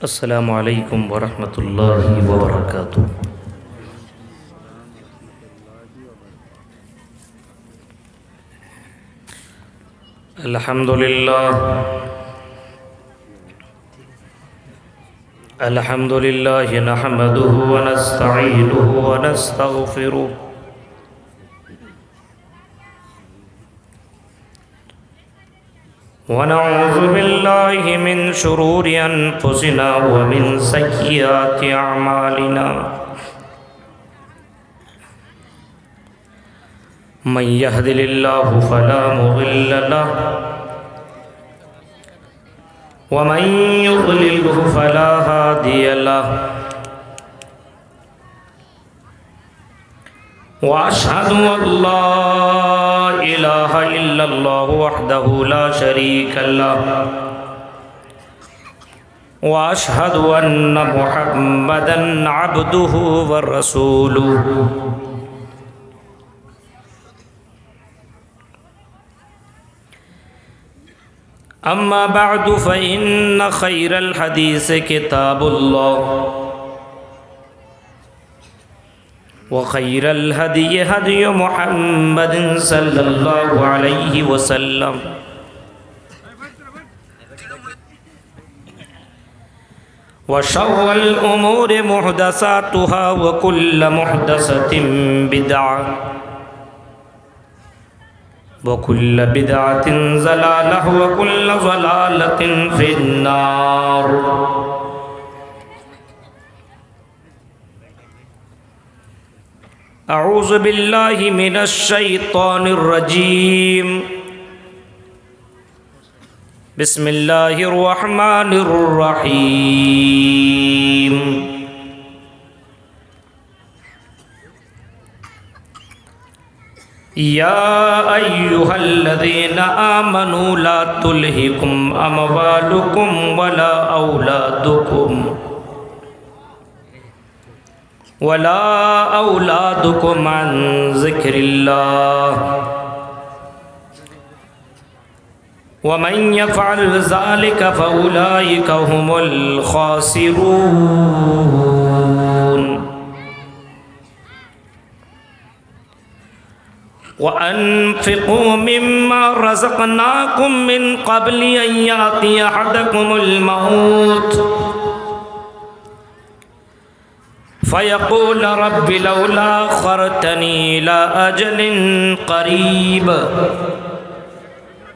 अस्सलामु अलैकुम वरहमतुल्लाहि वबरकातुहू। अल्हम्दुलिल्लाह नहमदुहु व नस्तईनुहु व नस्तगफिरुह व नऊज़ु बिल्लाहि मिन शुरूरि अनफुसिना व मिन सय्यिआति अअमालिना। मन यहदिल्लाहु फला मुदिल्ल लहु व मन युद्लिल्हु फला हादिय लहु। व अशहदु अल्ला इलाहा इल्लल्लाहु वहदहु ला शरीक लहु व अशहदु अन्न मुहम्मदन अब्दुहु व रसूलुहु। अम्मा बअदु फ़इन्न खैरल हदीस किताबुल्लाह व खैरल हदी हदी मुहम्मदिन सल्लल्लाहु अलैहि वसल्लम व शर्रल उमूरि मुहदसातुहा व कुल्ल मुहदसतिन बिदअह व कुल्ल बिदअतिन ज़लालह व कुल्ल ज़लालतिन फिन्नार। अऊज़ु बिल्लाहि मिनश शैतानिर रजीम। बिस्मिल्लाहिर रहमानिर रहीम। या अय्युहल्लज़ीना आमनू ला तुल्हिकुम अमवालुकुम वला औलादुकुम अन ज़िक्रिल्लाह व मन यफ़अल ज़ालिका फ़उलाइका हुमुल ख़ासिरून। व अनफ़िक़ू मिम्मा रज़क़नाकुम मिन क़ब्लि अन यातिय अहदकुमुल मौत फ़यक़ूल रब्बि लौला अख़्ख़रतनी इला अजलिन क़रीब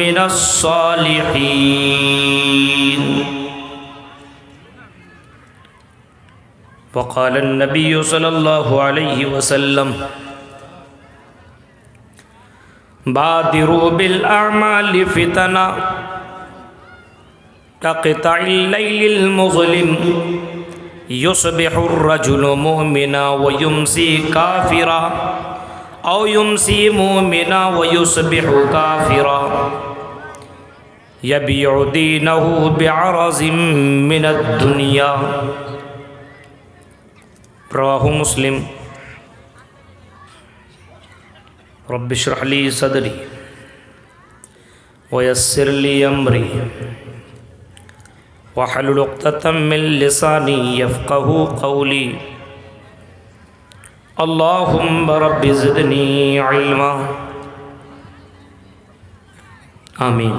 मिनस्सालिहीन। फ़क़ाल अन्नबिय्यु सल्लल्लाहु अलैहि वसल्लम बादिरू बिल अअमालि फ़ितना कक़िताइल लैलिल मुज़लिम युस्बिहुर रजुलु मुअमिना व युमसी काफ़िरा औ युमसी मुअमिना व युस्बिहु काफ़िरा यबीउ दीनहु बिअरज़िम मिनद दुनिया। रवाहु मुस्लिम। रब्बि इश्रह ली सदरी व यस्सिर ली अमरी वहलुल उक़्दतम मिन लिसानी यफ़क़हू क़ौली। अल्लाहुम्मा रब्बि ज़िदनी इल्मा। आमीन।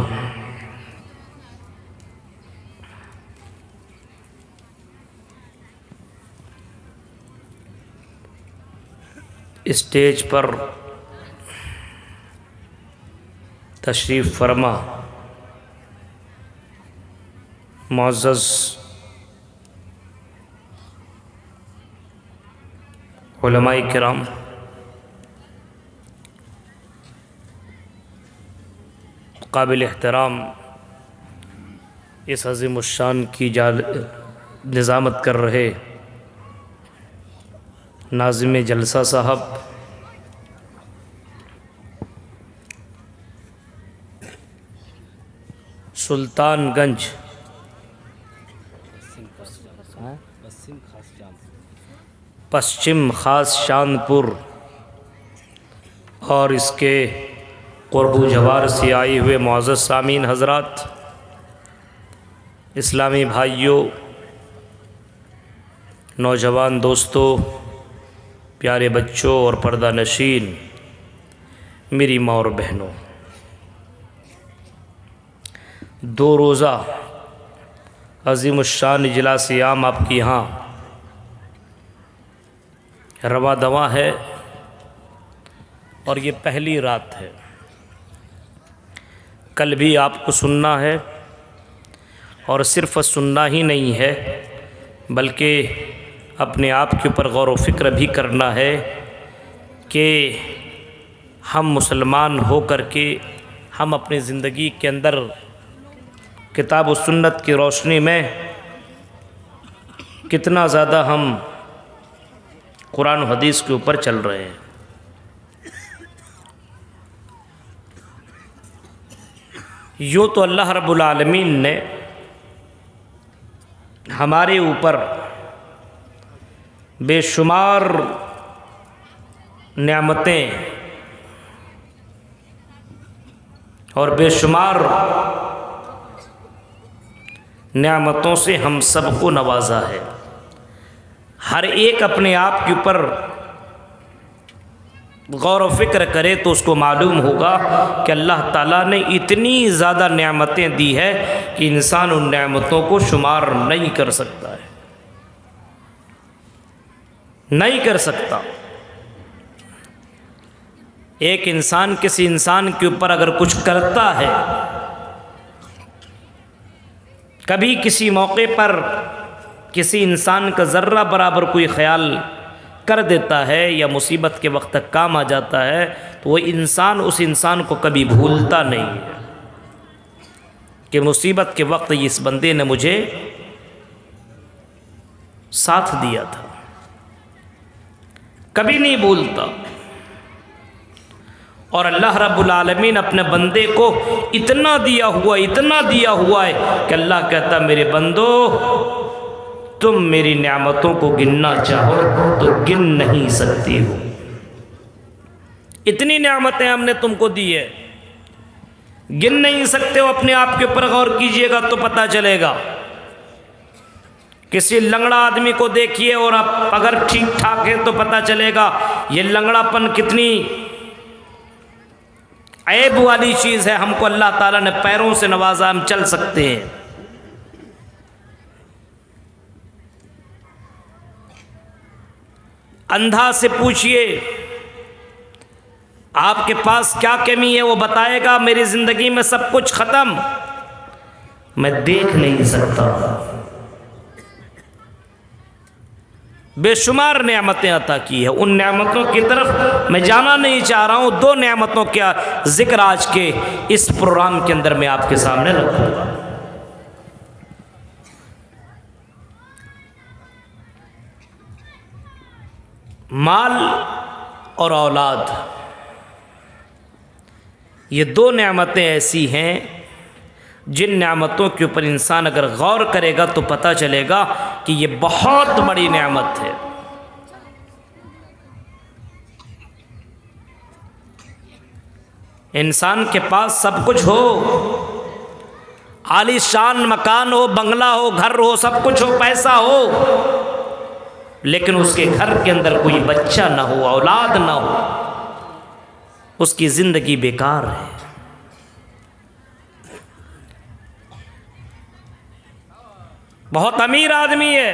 स्टेज पर तशरीफ़ फरमा मुअज़्ज़ज़ उलमाए किराम, काबिल एहतराम इस अज़ीमुश्शान की निज़ामत कर रहे नाज़िम जलसा साहब, सुल्तानगंज पश्चिम ख़ास चांदपुर और इसके क़ुर्ब जवार से आए हुए मुअज़्ज़ज़ सामीन हज़रात, इस्लामी भाइयों, नौजवान दोस्तों, प्यारे बच्चों और पर्दा नशीन मेरी माँ और बहनों, 2 रोज़ा अज़ीमुश्शान इजलास आम आपके यहाँ रवा दवा है और ये पहली रात है। कल भी आपको सुनना है और सिर्फ सुनना ही नहीं है बल्कि अपने आप के ऊपर गौर व फिक्र भी करना है कि हम मुसलमान हो कर के हम अपनी ज़िंदगी के अंदर किताब व सुन्नत की रोशनी में कितना ज़्यादा हम कुरान व हदीस के ऊपर चल रहे हैं। यूँ तो अल्लाह रब्बुल आलमीन ने हमारे ऊपर बेशुमार नेमतें और बेशुमार नेमतों से हम सबको नवाजा है। हर एक अपने आप के ऊपर गौर व फिक्र करे तो उसको मालूम होगा कि अल्लाह ताला ने इतनी ज़्यादा नेमतें दी है कि इंसान उन नेमतों को शुमार नहीं कर सकता है, नहीं कर सकता। एक इंसान किसी इंसान के ऊपर अगर कुछ करता है, कभी किसी मौके पर किसी इंसान का ज़र्रा बराबर कोई ख्याल कर देता है या मुसीबत के वक्त तक काम आ जाता है, तो वो इंसान उस इंसान को कभी भूलता नहीं है कि मुसीबत के वक्त इस बंदे ने मुझे साथ दिया था, कभी नहीं भूलता। और अल्लाह रब्बुल आलमीन अपने बंदे को इतना दिया हुआ है कि अल्लाह कहता मेरे बंदो, तुम मेरी नेमतों को गिनना चाहो तो गिन नहीं सकती हो। इतनी नेमतें हमने तुमको दी है, गिन नहीं सकते हो। अपने आप के ऊपर गौर कीजिएगा तो पता चलेगा। किसी लंगड़ा आदमी को देखिए और आप अगर ठीक ठाक है तो पता चलेगा ये लंगड़ापन कितनी ऐब वाली चीज़ है। हमको अल्लाह ताला ने पैरों से नवाजा, हम चल सकते हैं। अंधा से पूछिए आपके पास क्या कमी है, वो बताएगा मेरी ज़िंदगी में सब कुछ ख़त्म, मैं देख नहीं सकता। बेशुमार नेमतें अता की है। उन नेमतों की तरफ मैं जाना नहीं चाह रहा हूँ। 2 नेमतों का जिक्र आज के इस प्रोग्राम के अंदर मैं आपके सामने रखूँगा। माल और औलाद, ये 2 नेमतें ऐसी हैं जिन नेमतों के ऊपर इंसान अगर गौर करेगा तो पता चलेगा कि ये बहुत बड़ी नेमत है। इंसान के पास सब कुछ हो, आलीशान मकान हो, बंगला हो, घर हो, सब कुछ हो, पैसा हो, लेकिन उसके घर के अंदर कोई बच्चा ना हो, औलाद ना हो, उसकी ज़िंदगी बेकार है। बहुत अमीर आदमी है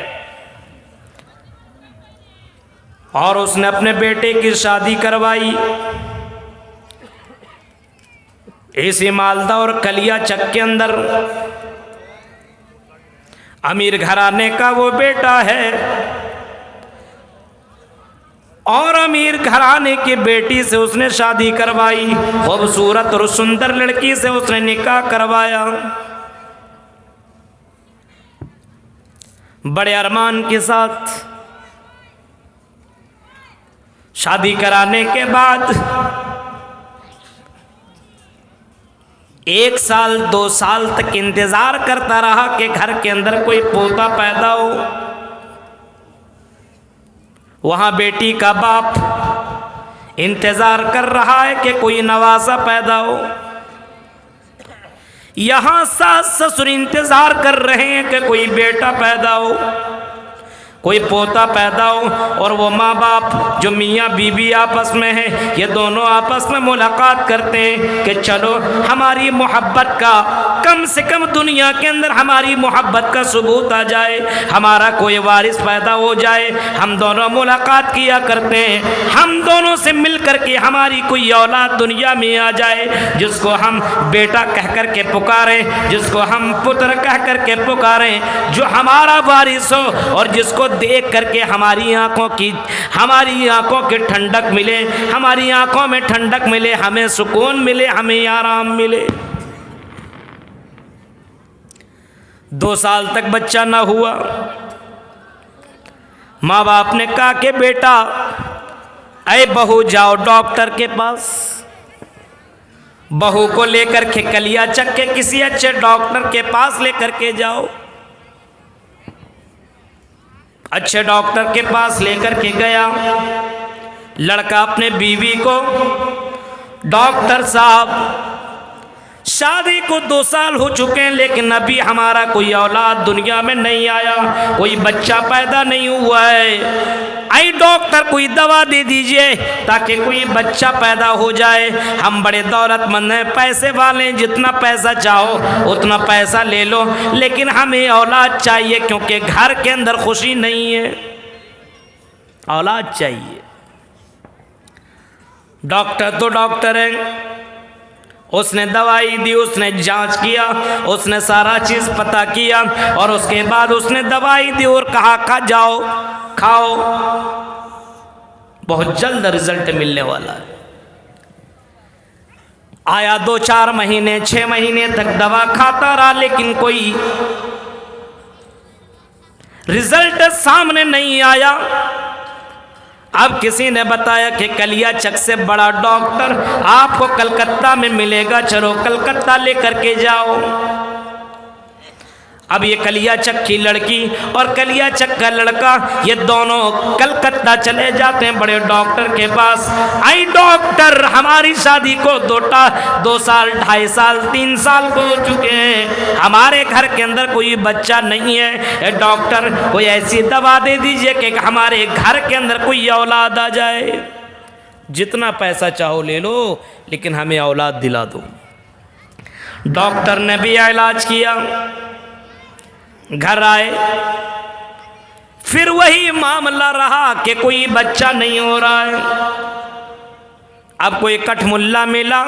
और उसने अपने बेटे की शादी करवाई इसी मालदा और कलिया चक के अंदर। अमीर घराने का वो बेटा है और अमीर घराने की बेटी से उसने शादी करवाई। खूबसूरत और सुंदर लड़की से उसने निकाह करवाया। बड़े अरमान के साथ शादी कराने के बाद 1 साल 2 साल तक इंतजार करता रहा कि घर के अंदर कोई पोता पैदा हो। वहां बेटी का बाप इंतजार कर रहा है कि कोई नवासा पैदा हो। यहाँ सास ससुर इंतज़ार कर रहे हैं कि कोई बेटा पैदा हो, कोई पोता पैदा हो, और वो माँ बाप जो मियाँ बीवी आपस में हैं, ये दोनों आपस में मुलाकात करते हैं कि चलो हमारी मोहब्बत का कम से कम दुनिया के अंदर हमारी मोहब्बत का सबूत आ जाए, हमारा कोई वारिस पैदा हो जाए। हम दोनों मुलाकात किया करते हैं, हम दोनों से मिल कर के हमारी कोई औलाद दुनिया में आ जाए, जिसको हम बेटा कह कर के पुकारें, जिसको हम पुत्र कह कर के पुकारें, जो हमारा वारिस हो और जिसको देख करके हमारी आंखों की ठंडक मिले, हमारी आंखों में ठंडक मिले, हमें सुकून मिले, हमें आराम मिले। 2 साल तक बच्चा ना हुआ, माँ बाप ने कहा कि बेटा अरे बहू जाओ डॉक्टर के पास, बहू को लेकर के कलिया चक के किसी अच्छे डॉक्टर के पास लेकर के जाओ। अच्छे डॉक्टर के पास लेकर के गया लड़का अपने बीवी को, डॉक्टर साहब शादी को 2 साल हो चुके हैं लेकिन अभी हमारा कोई औलाद दुनिया में नहीं आया, कोई बच्चा पैदा नहीं हुआ है, आई डॉक्टर कोई दवा दे दीजिए ताकि कोई बच्चा पैदा हो जाए। हम बड़े दौलतमंद हैं, पैसे वाले, जितना पैसा चाहो उतना पैसा ले लो, लेकिन हमें औलाद चाहिए क्योंकि घर के अंदर खुशी नहीं है, औलाद चाहिए। डॉक्टर तो डॉक्टर है, उसने दवाई दी, उसने जांच किया, उसने सारा चीज़ पता किया और उसके बाद उसने दवाई दी और कहा खा जाओ, खाओ, बहुत जल्द रिजल्ट मिलने वाला है। आया 2-4 महीने 6 महीने तक दवा खाता रहा लेकिन कोई रिजल्ट सामने नहीं आया। अब किसी ने बताया कि कलियाचक से बड़ा डॉक्टर आपको कलकत्ता में मिलेगा, चलो कलकत्ता लेकर के जाओ। अब ये कलियाचक की लड़की और कलियाचक का लड़का ये दोनों कलकत्ता चले जाते हैं बड़े डॉक्टर के पास। आई डॉक्टर हमारी शादी को 2 साल 2.5 साल 3 साल को हो चुके हैं, हमारे घर के अंदर कोई बच्चा नहीं है, डॉक्टर कोई ऐसी दवा दे दीजिए कि हमारे घर के अंदर कोई औलाद आ जाए, जितना पैसा चाहो ले लो लेकिन हमें औलाद दिला दो। डॉक्टर ने भी इलाज किया, घर आए, फिर वही मामला रहा कि कोई बच्चा नहीं हो रहा है। अब कोई कठमुल्ला मिला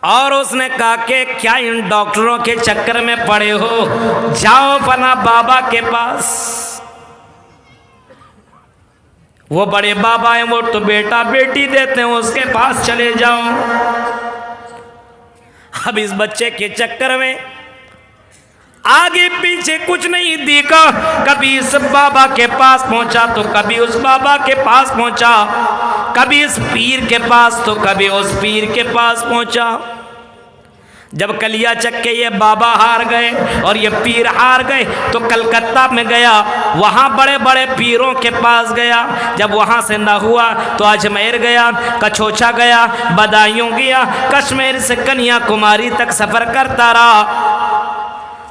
और उसने कहा कि क्या इन डॉक्टरों के चक्कर में पड़े हो, जाओ फला बाबा के पास, वो बड़े बाबा हैं, वो तो बेटा बेटी देते हैं, उसके पास चले जाओ। अब इस बच्चे के चक्कर में आगे पीछे कुछ नहीं दिखा, कभी इस बाबा के पास पहुंचा तो कभी उस बाबा के पास पहुंचा, कभी इस पीर के पास तो कभी उस पीर के पास पहुंचा। जब कलियाचक के ये बाबा हार गए और ये पीर हार गए तो कलकत्ता में गया, वहाँ बड़े बड़े पीरों के पास गया। जब वहाँ से न हुआ तो अजमेर गया, कछोछा गया, बदायूं गया, कश्मीर से कन्याकुमारी तक सफ़र करता रहा।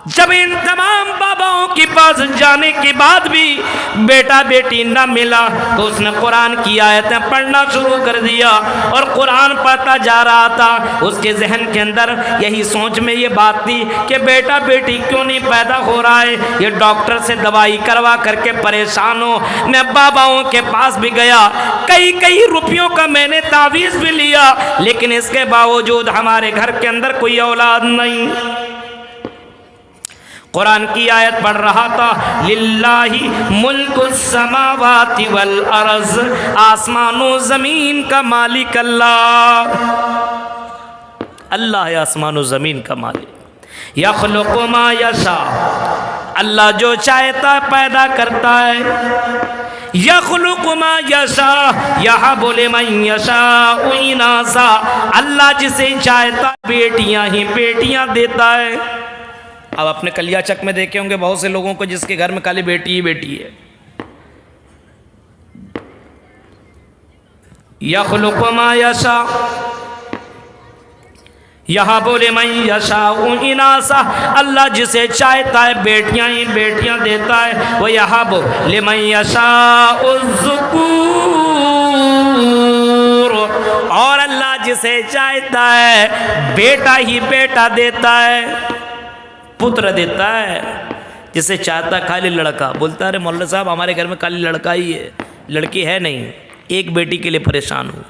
जब इन तमाम बाबाओं के पास जाने के बाद भी बेटा बेटी न मिला तो उसने कुरान की आयतें पढ़ना शुरू कर दिया और कुरान पढ़ता जा रहा था। उसके जहन के अंदर यही सोच में ये बात थी कि बेटा बेटी क्यों नहीं पैदा हो रहा है, ये डॉक्टर से दवाई करवा करके परेशान हो। मैं बाबाओं के पास भी गया, कई रुपयों का मैंने तावीज़ भी लिया, लेकिन इसके बावजूद हमारे घर के अंदर कोई औलाद नहीं। कुरान की आयत पढ़ रहा था, लिल्लाहि मुल्कुस समावाति वल अर्ज़, आसमानों ज़मीन का मालिक अल्लाह, अल्लाह है आसमानों ज़मीन का मालिक। यख़्लुक़ु मा यशा, अल्लाह जो चाहता पैदा करता है। यख़्लुक़ु मा यशा, यहाँ बोले मन यशाउ इनासा, अल्लाह जिसे चाहता बेटियाँ ही बेटियाँ देता है। अब अपने कलियाचक में देखे होंगे बहुत से लोगों को जिसके घर में खाली बेटी ही बेटी है। यख़्लुक़ु मा यशा, यहाँ बोले मैं यशाउ इनासा, अल्लाह जिसे चाहता है बेटियां ही बेटियां देता है। वो यहाँ बोले मैं यशाउ ज़ुकूर, और अल्लाह जिसे चाहता है बेटा ही बेटा देता है, पुत्र देता है। जिसे चाहता खाली लड़का, बोलता है अरे मौलवी साहब हमारे घर में खाली लड़का ही है, लड़की है नहीं। एक बेटी के लिए परेशान हूँ,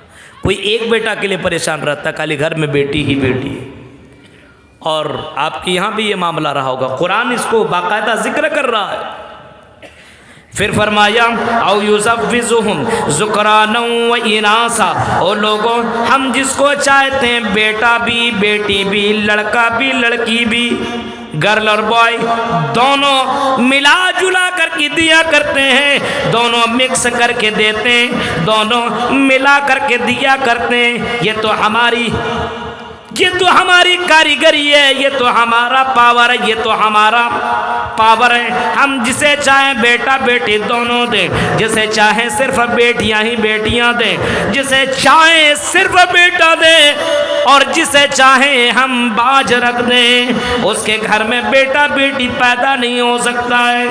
कोई एक बेटा के लिए परेशान रहता, खाली घर में बेटी ही बेटी है। और आपके यहाँ भी ये मामला रहा होगा, कुरान इसको बाकायदा जिक्र कर रहा है। फिर फरमाया औ युज़व्विजुहुम ज़ुकरानन व इनासा, ओ लोगों हम जिसको चाहते हैं बेटा भी बेटी भी, लड़का भी लड़की भी, गर्ल और बॉय दोनों मिला जुला करके दिया करते हैं, दोनों मिक्स करके देते हैं, दोनों मिला करके दिया करते हैं। ये तो हमारी कारीगरी है, ये तो हमारा पावर है, ये तो हमारा पावर है। हम जिसे चाहें बेटा बेटी दोनों दें, जिसे चाहें सिर्फ बेटियां ही बेटियां दें, जिसे चाहें सिर्फ बेटा दें, और जिसे चाहें हम बाज रख दें। उसके घर में बेटा बेटी पैदा नहीं हो सकता है,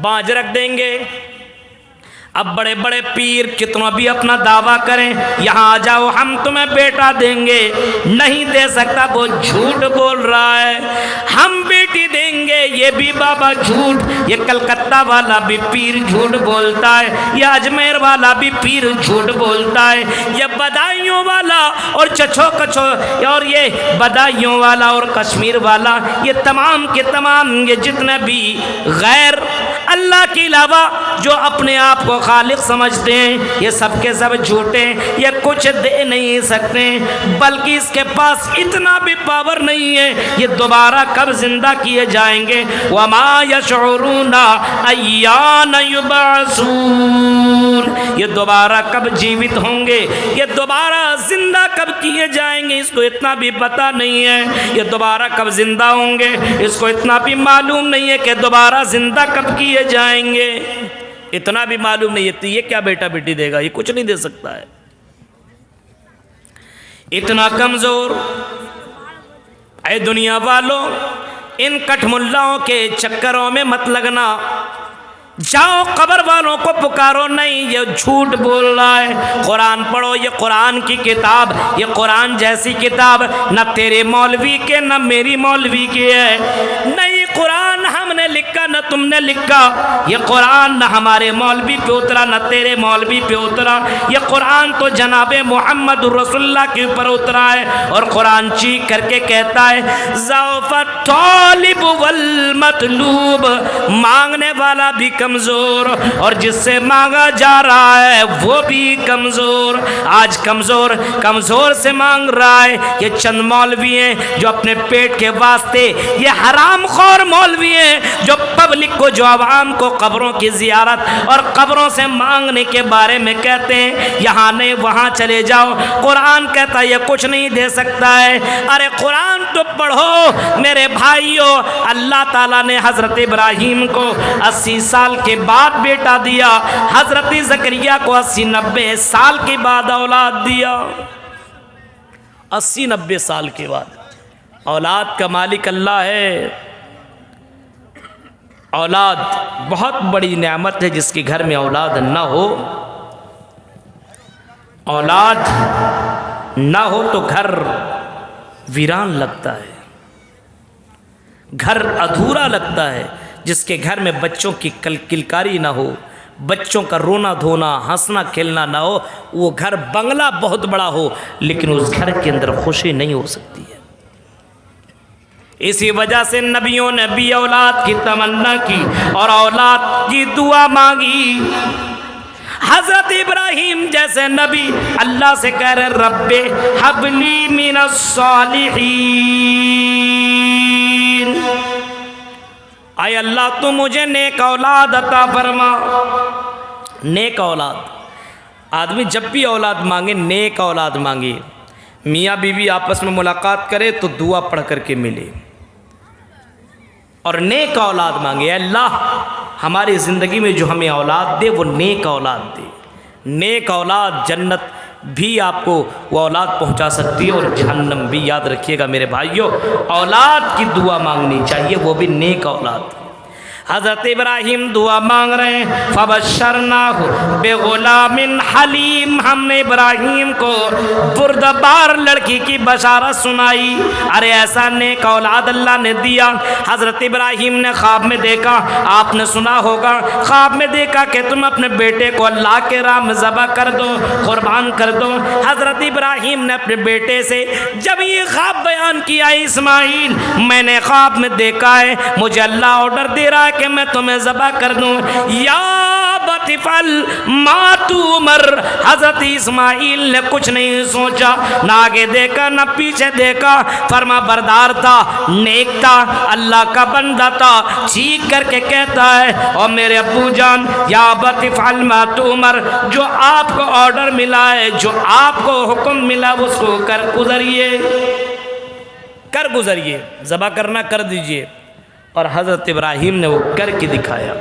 बाज रख देंगे। अब बड़े बड़े पीर कितना भी अपना दावा करें, यहाँ आ जाओ हम तुम्हें बेटा देंगे, नहीं दे सकता, वो झूठ बोल रहा है। हम बेटी देंगे, ये भी बाबा झूठ, ये कलकत्ता वाला भी पीर झूठ बोलता है, ये अजमेर वाला भी पीर झूठ बोलता है, ये बदायूं वाला और चछो कछो और ये बदायूं वाला और कश्मीर वाला, ये तमाम के तमाम ये जितने भी गैर अल्लाह के अलावा जो अपने आप को खालिक समझते हैं, ये सब के सब झूठे, ये कुछ दे नहीं सकते, बल्कि इसके पास इतना भी पावर नहीं है। ये दोबारा कब जिंदा किए जाएंगे, वमा यशऊरूना अय्यान युबअसून, ये दोबारा कब जीवित होंगे, ये दोबारा जिंदा कब किए जाएंगे, इसको इतना भी पता नहीं है। ये दोबारा कब जिंदा होंगे, इसको इतना भी मालूम नहीं है कि दोबारा जिंदा कब किए जाएंगे, इतना भी मालूम नहीं है। तो ये क्या बेटा बेटी देगा, ये कुछ नहीं दे सकता है, इतना कमजोर। ऐ दुनिया वालों, इन कठमुल्लाओं के चक्करों में मत लगना, जाओ कब्र वालों को पुकारो, नहीं ये झूठ बोल रहा है। कुरान पढ़ो, ये कुरान की किताब, ये कुरान जैसी किताब न तेरे मौलवी के न मेरी मौलवी की है, नहीं कुरान हमने लिखा न तुमने लिखा, ये कुरान न हमारे मौलवी पे उतरा न तेरे मौलवी पे उतरा, ये कुरान तो जनाबे मोहम्मद रसूलुल्लाह के ऊपर उतरा है। और कुरान चीख करके कहता है ज़अफ़त तालिब वल मतलूब, मांगने वाला भी कमजोर और जिससे मांगा जा रहा है वो भी कमजोर। आज कमजोर से मांग रहा है। ये चंद मौलवी हैं जो अपने पेट के वास्ते, ये हरामखोर मौलवी हैं जो पब्लिक को, जो आवाम को कब्रों की जियारत और कब्रों से मांगने के बारे में कहते हैं, यहाँ नहीं वहाँ चले जाओ। कुरान कहता है ये कुछ नहीं दे सकता है। अरे कुरान तो पढ़ो मेरे भाइयों, अल्लाह ताला ने हजरत इब्राहीम को 80 साल के बाद बेटा दिया, हजरत ज़करिया को 80-90 साल के बाद औलाद दिया, 80-90 साल के बाद। औलाद का मालिक अल्लाह है। औलाद बहुत बड़ी नेमत है, जिसके घर में औलाद न हो, औलाद न हो तो घर वीरान लगता है, घर अधूरा लगता है। जिसके घर में बच्चों की किलकारी ना हो, बच्चों का रोना धोना हंसना खेलना ना हो, वो घर बंगला बहुत बड़ा हो लेकिन उस घर के अंदर खुशी नहीं हो सकती है। इसी वजह से नबियों ने भी औलाद की तमन्ना की और औलाद की दुआ मांगी। हजरत इब्राहीम जैसे नबी अल्लाह से कह रहे रब्बे हबली मिनस सालिहीन, आय अल्लाह तू मुझे नेक औलाद अता फरमा। नेक औलाद, आदमी जब भी औलाद मांगे नेक औलाद मांगे। मियाँ बीवी आपस में मुलाकात करे तो दुआ पढ़ करके मिले और नेक औलाद मांगे। अल्लाह हमारी ज़िंदगी में जो हमें औलाद दे वो नेक औलाद दे। नेक औलाद जन्नत भी आपको वो औलाद पहुंचा सकती है और जहन्नम भी। याद रखिएगा मेरे भाइयों, औलाद की दुआ मांगनी चाहिए, वो भी नेक औलाद। हज़रत इब्राहिम दुआ मांग रहे हैं, फबश्शरनाहु बिग़ुलामिन हलीम, हमने इब्राहिम को बुर्दबार लड़की की बशारत सुनाई। अरे ऐसा नेक औलाद अल्लाह ने दिया। हज़रत इब्राहिम ने ख्वाब में देखा, आपने सुना होगा, ख्वाब में देखा कि तुम अपने बेटे को अल्लाह के राह में ज़बह कर दो, कुर्बान कर दो। हज़रत इब्राहिम ने अपने बेटे से जब ये ख्वाब बयान किया, इस्माइल मैंने ख्वाब में देखा है, मुझे अल्लाह ऑर्डर दे रहा है कि मैं तुम्हें ज़बह कर दूं। या बतिफल मातू उमर। हज़रत इस्माइल ने कुछ नहीं सोचा, ना आगे देखा ना पीछे देखा, फरमा बरदार था, नेक था, अल्लाह का बंदा था। चीख करके कहता है, और मेरे अब्बू जान, या बतिफल मातू उमर, जो आपको ऑर्डर मिला है, जो आपको हुक्म मिला, उसको कर गुजरिए, ज़बह करना कर दीजिए। और हज़रत इब्राहिम ने वो करके दिखाया।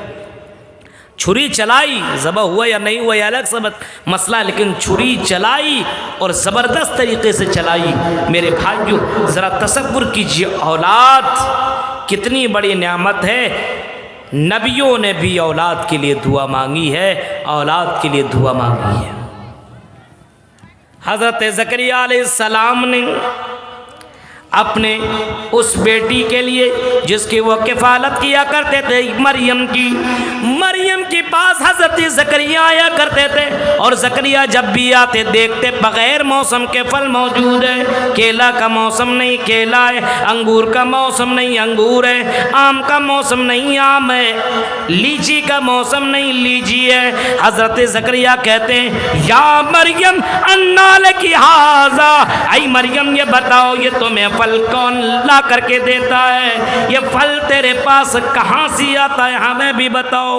छुरी चलाई, ज़बह हुआ या नहीं हुआ यह अलग सब मसला, लेकिन छुरी चलाई और ज़बरदस्त तरीक़े से चलाई। मेरे भाइयों ज़रा तसव्वुर कीजिए, औलाद कितनी बड़ी नेमत है। नबियों ने भी औलाद के लिए दुआ मांगी है, औलाद के लिए दुआ मांगी है। हज़रत ज़करिया अलैहिस्सलाम ने अपने उस बेटी के लिए जिसकी वो किफ़ालत किया करते थे, मरियम के पास हज़रत ज़करिया आया करते थे। और ज़करिया जब भी आते देखते बग़ैर मौसम के फल मौजूद है। केला का मौसम नहीं केला है, अंगूर का मौसम नहीं अंगूर है, आम का मौसम नहीं आम है, लीची का मौसम नहीं लीची है। हज़रत ज़करिया कहते हैं, या मरियम अन्ना लकी हाज़ा, आई मरियम ये बताओ ये तुम्हें फल कौन ला करके देता है, ये फल तेरे पास कहाँ से आता है, हमें भी बताओ।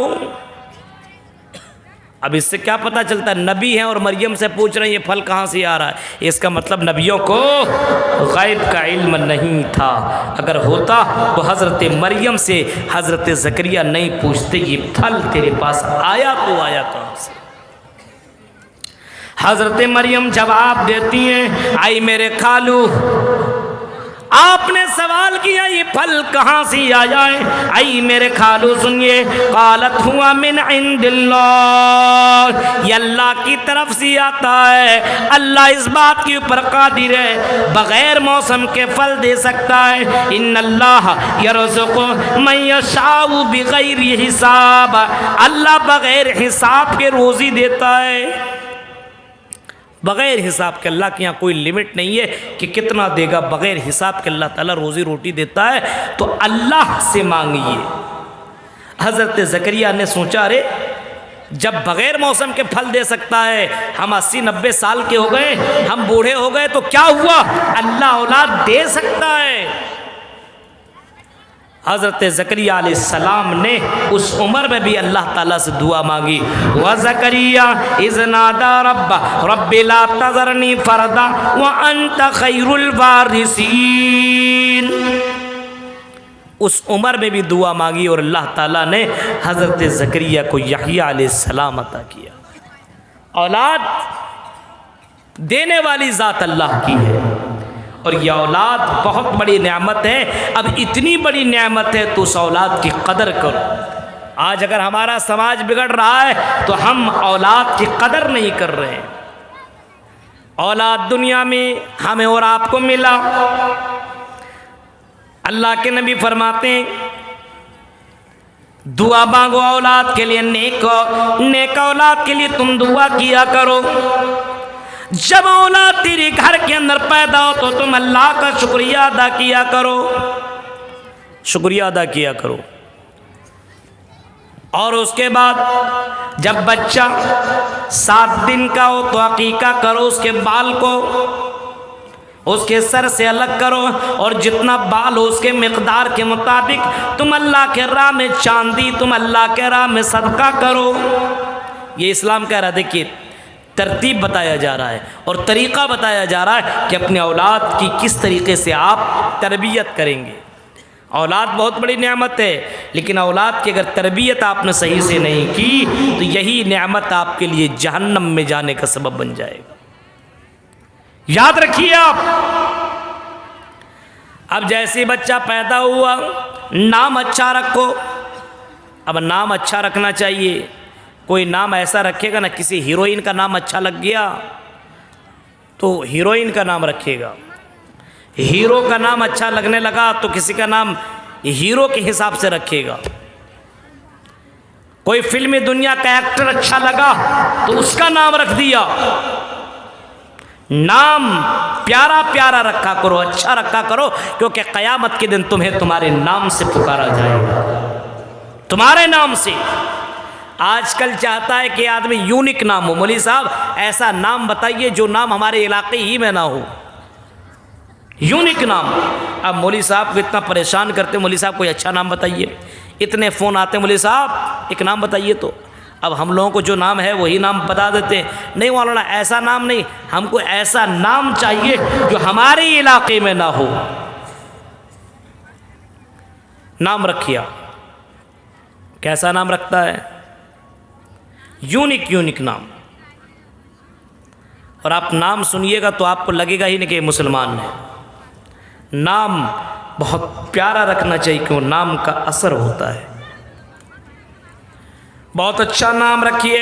अब इससे क्या पता चलता है, नबी हैं और मरियम से पूछ रहे हैं ये फल कहाँ से आ रहा है। इसका मतलब नबियों को गैब का इल्म नहीं था। अगर होता तो हज़रत मरियम से हज़रत ज़करिया नहीं पूछते ये फल तेरे पास आया तो आया कहाँ से। हज़रत मरियम जवाब देती हैं, आई मेरे खालू, आपने सवाल किया ये फल कहाँ से आया है। आई मेरे खालू सुनिए, कालत हुआ मिन इंदिल्लाह, ये अल्लाह की तरफ से आता है। अल्लाह इस बात के ऊपर कादिर है, बग़ैर मौसम के फल दे सकता है। इन्नल्लाह यरज़ुक़ु मन यशाउ बिग़ैरि हिसाब, अल्लाह बग़ैर हिसाब के रोज़ी देता है। बग़ैर हिसाब के, अल्लाह के यहाँ कोई लिमिट नहीं है कि कितना देगा, बग़ैर हिसाब के अल्लाह ताला रोज़ी रोटी देता है। तो अल्लाह से मांगिए। हज़रत ज़करिया ने सोचा, अरे जब बग़ैर मौसम के फल दे सकता है, हम 80-90 साल के हो गए, हम बूढ़े हो गए, तो क्या हुआ, अल्लाह औलाद दे सकता है। हज़रत ज़करिया अलैहिस्सलाम ने उस उम्र में भी अल्लाह ताला से दुआ मांगी। व ज़करिया इज़ नादा रब्बा रब्बि ला तज़रनी फ़रदा व अंत खैरुल वारिसीन। उस उम्र में भी दुआ मांगी और अल्लाह ताला ने हज़रत ज़करिया को यहया अलैहिस्सलाम अता किया। औलाद देने वाली ज़ात अल्लाह की है और यह औलाद बहुत बड़ी नेमत है। अब इतनी बड़ी नेमत है तो उस औलाद की कदर करो। आज अगर हमारा समाज बिगड़ रहा है तो हम औलाद की कदर नहीं कर रहे हैं। औलाद दुनिया में हमें और आपको मिला। अल्लाह के नबी फरमाते हैं, दुआ मांगो औलाद के लिए, नेक औलाद के लिए तुम दुआ किया करो। जब औलाद तेरे घर के अंदर पैदा हो तो तुम अल्लाह का शुक्रिया अदा किया करो, शुक्रिया अदा किया करो। और उसके बाद जब बच्चा 7 दिन का हो तो अकीका करो, उसके बाल को उसके सर से अलग करो और जितना बाल हो उसके मिक़दार के मुताबिक तुम अल्लाह के राह में चांदी, तुम अल्लाह के राह में सदका करो। ये इस्लाम कह रहा है। देखिए तरतीब बताया जा रहा है और तरीक़ा बताया जा रहा है कि अपने औलाद की किस तरीक़े से आप तरबियत करेंगे। औलाद बहुत बड़ी नेमत है, लेकिन औलाद की अगर तरबियत आपने सही से नहीं की तो यही नेमत आपके लिए जहन्नम में जाने का सबब बन जाएगा। याद रखिए आप। अब जैसे बच्चा पैदा हुआ, नाम अच्छा रखो। अब नाम अच्छा रखना चाहिए। कोई नाम ऐसा रखेगा ना, किसी हीरोइन का नाम अच्छा लग गया तो हीरोइन का नाम रखेगा, हीरो का नाम अच्छा लगने लगा तो किसी का नाम हीरो के हिसाब से रखेगा। कोई फिल्मी दुनिया का एक्टर अच्छा लगा तो उसका नाम रख दिया। नाम प्यारा प्यारा रखा करो, अच्छा रखा करो, क्योंकि क़यामत के दिन तुम्हें तुम्हारे नाम से पुकारा जाएगा, तुम्हारे नाम से। आजकल चाहता है कि आदमी यूनिक नाम हो। मौलवी साहब ऐसा नाम बताइए जो नाम हमारे इलाके ही में ना हो, यूनिक नाम। अब मौलवी साहब को इतना परेशान करते, मौलवी साहब कोई अच्छा नाम बताइए। इतने फ़ोन आते, मौलवी साहब एक नाम बताइए। तो अब हम लोगों को जो नाम है वही नाम बता देते हैं। नहीं मौलाना ऐसा नाम नहीं, हमको ऐसा नाम चाहिए जो हमारे इलाके में ना हो। नाम रखिए। कैसा नाम रखता है? यूनिक यूनिक नाम। और आप नाम सुनिएगा तो आपको लगेगा ही नहीं कि मुसलमान है। नाम बहुत प्यारा रखना चाहिए, क्यों? नाम का असर होता है। बहुत अच्छा नाम रखिए।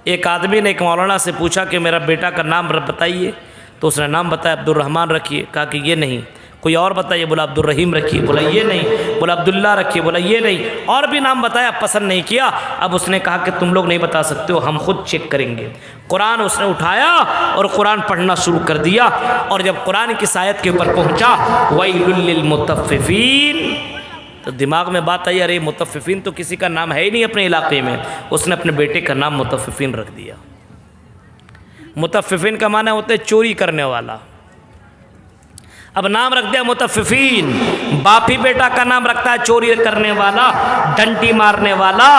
एक आदमी ने एक मौलाना से पूछा कि मेरा बेटा का नाम बताइए, तो उसने नाम बताया अब्दुल रहमान रखिए। कहा कि ये नहीं। कोई और बताइए, बोला अब्दुल रहीम रखिए, बोला ये नहीं। बोला अब्दुल्ला रखिए, बोला ये नहीं। और भी नाम बताया, पसंद नहीं किया। अब उसने कहा कि तुम लोग नहीं बता सकते हो, हम खुद चेक करेंगे। कुरान उसने उठाया और कुरान पढ़ना शुरू कर दिया। और जब कुरान की आयत के ऊपर पहुंचा, वैलुल लिल मुतफ्फिफीन, तो दिमाग में बात आई, अरे मुतफ्फिफीन तो किसी का नाम है ही नहीं अपने इलाके में। उसने अपने बेटे का नाम मुतफ्फिफीन रख दिया। मुतफ्फिफीन का माना होता है चोरी करने वाला। अब नाम रख दिया मुतफ्फिफीन। बाप ही बेटा का नाम रखता है चोरी करने वाला, डंडी मारने वाला।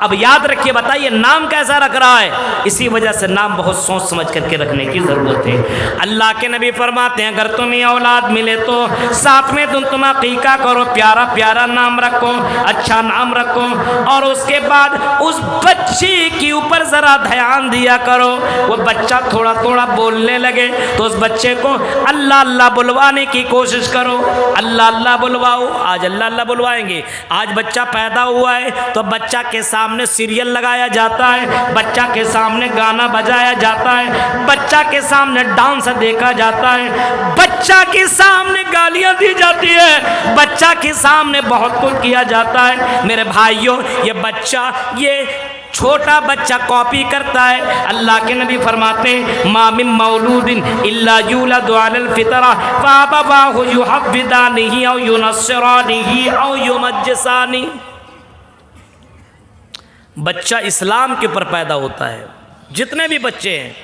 अब याद रखिए, बताइए नाम कैसा रख रहा है। इसी वजह से नाम बहुत सोच समझ करके रखने की ज़रूरत है। अल्लाह के नबी फरमाते हैं, अगर तुम्हें औलाद मिले तो साथ में तुम अकीका करो, प्यारा प्यारा नाम रखो, अच्छा नाम रखो। और उसके बाद उस बच्चे के ऊपर ज़रा ध्यान दिया करो। वो बच्चा थोड़ा थोड़ा बोलने लगे तो उस बच्चे को अल्लाह अल्लाह बुलवाने की कोशिश करो। अल्लाह अल्लाह बुलवाओ। आज अल्लाह अल्लाह बुलवाएंगे। आज बच्चा पैदा हुआ है तो बच्चा के सामने सीरियल लगाया जाता है, बच्चा के सामने गाना बजाया जाता है, बच्चा के सामने डांस देखा जाता है, बच्चा के सामने गालियां दी जाती है, बच्चा के सामने बहुत कुछ किया जाता है। मेरे भाइयों, ये बच्चा, ये छोटा बच्चा कॉपी करता है। अल्लाह के नबी फरमाते हैं, मा मिन मौलूदिन इल्ला यूलदु अलल फितरा फअबावाहु युहव्विदानिही औ युनस्सिरानिही औ युमज्जिसानी। बच्चा इस्लाम के ऊपर पैदा होता है, जितने भी बच्चे हैं।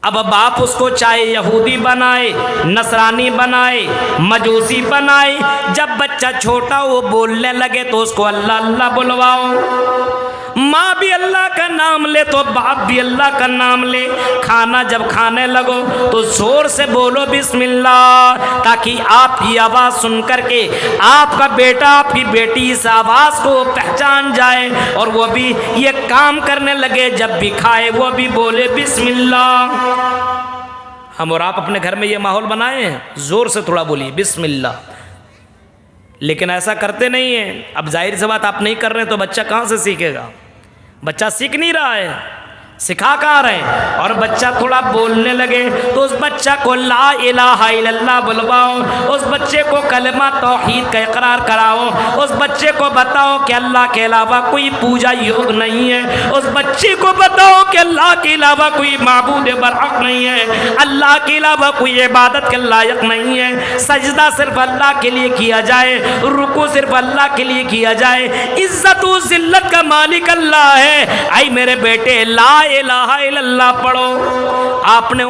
अब बाप उसको चाहे यहूदी बनाए, नसरानी बनाए, मजूसी बनाए, जब बच्चा छोटा वो बोलने लगे तो उसको अल्लाह अल्लाह बुलवाओ। माँ भी अल्लाह का नाम ले तो बाप भी अल्लाह का नाम ले। खाना जब खाने लगो तो जोर से बोलो बिस्मिल्लाह, ताकि आपकी आवाज़ सुन करके आपका बेटा आपकी बेटी इस आवाज़ को पहचान जाए और वो भी ये काम करने लगे। जब भी खाए वो भी बोले बिस्मिल्लाह। हम और आप अपने घर में ये माहौल बनाए हैं, ज़ोर से थोड़ा बोलिए बिस्मिल्लाह। लेकिन ऐसा करते नहीं हैं। अब जाहिर सी बात, आप नहीं कर रहे तो बच्चा कहाँ से सीखेगा? बच्चा सीख नहीं रहा है, सिखा कहाँ रहे हैं। और बच्चा थोड़ा बोलने लगे तो उस बच्चा को ला इलाहा इल्लल्लाह बुलवाओ, उस बच्चे को कलमा तौहीद का इकरार कराओ, उस बच्चे को बताओ कि अल्लाह के अलावा कोई पूजा योग नहीं है, उस बच्चे को बताओ कि अल्लाह के अलावा कोई माबूद बरहक नहीं है, अल्लाह के अलावा कोई इबादत के लायक नहीं है। सजदा सिर्फ अल्लाह के लिए किया जाए, रुकू सिर्फ अल्लाह के लिए किया जाए, इज्जत व जिल्लत का मालिक अल्लाह है। आई मेरे बेटे, ला इलाहा इल्लल्लाह पढ़ो। आपने